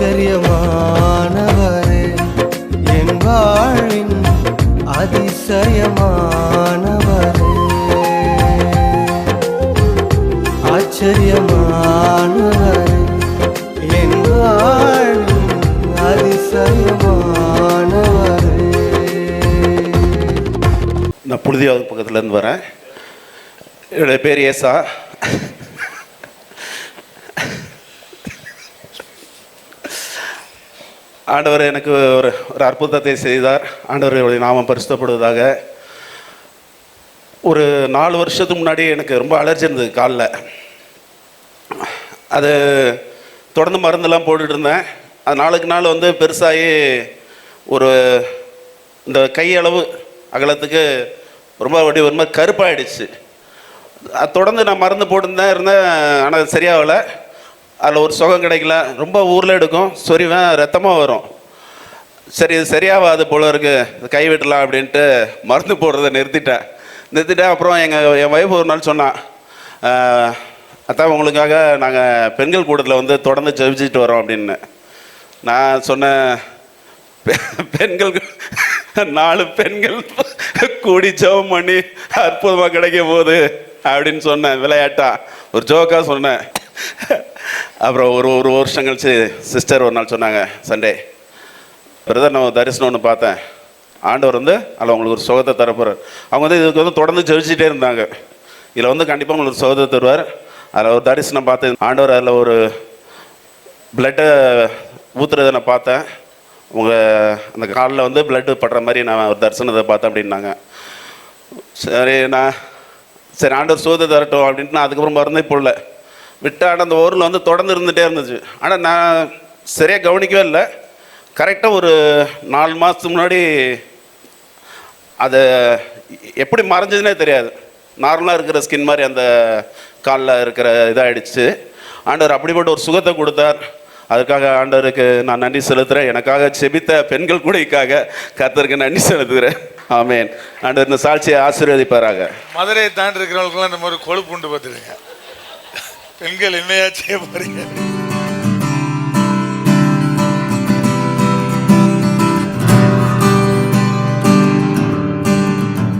ஆச்சரியமானவரே, என் வாழ்வின் அதிசயமானவரே, ஆச்சரியமானவரே, என் வாழ்வின் அதிசயமானவரே. நான் புழுதியாவது பக்கத்துலேருந்து வரேன். என்னுடைய பேர் ஏசா. ஆண்டவர் எனக்கு ஒரு அற்புதத்தை செய்தார். ஆண்டவருடைய நாமம் பரிசுத்தப்படுவதாக. ஒரு 4 வருஷத்துக்கு முன்னாடி எனக்கு ரொம்ப அலர்ஜி இருந்தது காலில். அது தொடர்ந்து மருந்தெல்லாம் போட்டுட்டு இருந்தேன். அது நாளுக்கு நாள் வந்து பெருசாகி ஒரு இந்த கையளவு அகலத்துக்கு ரொம்ப ஒரு மாதிரி கருப்பாயிடுச்சு. அது தொடர்ந்து நான் மருந்து போட்டுருந்தேன் இருந்தேன். ஆனால் அது சரியாகலை. அதில் ஒரு சுகம் கிடைக்கல. ரொம்ப ஊரில் எடுக்கும், சொரிவேன், ரத்தமாக வரும். சரி இது சரியாகாது போல இருக்குது, கை விடலாம் அப்படின்ட்டு மருந்து போடுறதை நிறுத்திட்டேன். அப்புறம் என் வைஃப் ஒரு நாள் சொன்னான், அதான் உங்களுக்காக நாங்கள் பெண்கள் கூட்டத்தில் வந்து தொடர்ந்து ஜெபிச்சுட்டு வரோம் அப்படின்னு. நான் சொன்னேன், பெண்கள் 4 பெண்கள் கூடி ஜெபம் பண்ணி அற்புதமாக கிடைக்கும் போது அப்படின்னு சொன்னேன். விளையாட்டா ஒரு ஜோக்காக சொன்னேன். அப்புறம் ஒரு வருஷம் கழிச்சு சிஸ்டர் ஒரு நாள் சொன்னாங்க, சண்டே பிரதர் நான் தரிசனம் ஒன்று பார்த்தேன், ஆண்டவர் வந்து அதில் உங்களுக்கு ஒரு சுகத்தை தரப்போகிறார். அவங்க வந்து இதுக்கு வந்து தொடர்ந்து ஜெபிச்சுட்டே இருந்தாங்க. இதில் வந்து கண்டிப்பாக உங்களுக்கு ஒரு சுகத்தை தருவார். அதில் ஒரு தரிசனம் பார்த்தேன். ஆண்டவர் அதில் ஒரு பிளட்டை ஊற்றுறதை நான் பார்த்தேன். உங்கள் அந்த காலில் வந்து பிளட்டு படுற மாதிரி நான் ஒரு தரிசனத்தை பார்த்தேன் அப்படின்னாங்க. சரி ஆண்டவர் சுகத்தை தரட்டும் அப்படின்ட்டு நான் அதுக்கப்புறம் மருந்தே போடல விட்டால். அந்த ஊரில் வந்து தொடர்ந்து இருந்துகிட்டே இருந்துச்சு. ஆனால் நான் சரியாக கவனிக்கவே இல்லை. கரெக்டாக ஒரு 4 மாதத்துக்கு முன்னாடி அது எப்படி மறைஞ்சதுனே தெரியாது. நார்மலாக இருக்கிற ஸ்கின் மாதிரி அந்த காலில் இருக்கிற இதாகிடுச்சு. ஆண்டவர் அப்படிப்பட்ட ஒரு சுகத்தை கொடுத்தார். அதுக்காக ஆண்டவருக்கு நான் நன்றி செலுத்துகிறேன். எனக்காக செபித்த பெண்கள் கூடைக்காக கர்த்தருக்கு நன்றி செலுத்துகிறேன். ஆமேன். ஆண்டவர் இந்த சாட்சியை ஆசீர்வதிப்பாராக. மதுரையை தாண்டி இருக்கிறவங்களுக்குலாம் இந்த மாதிரி கொழுப்பு உண்டு பார்த்துருங்க. பெண்கள் என்னையா செய்ய போறீங்க?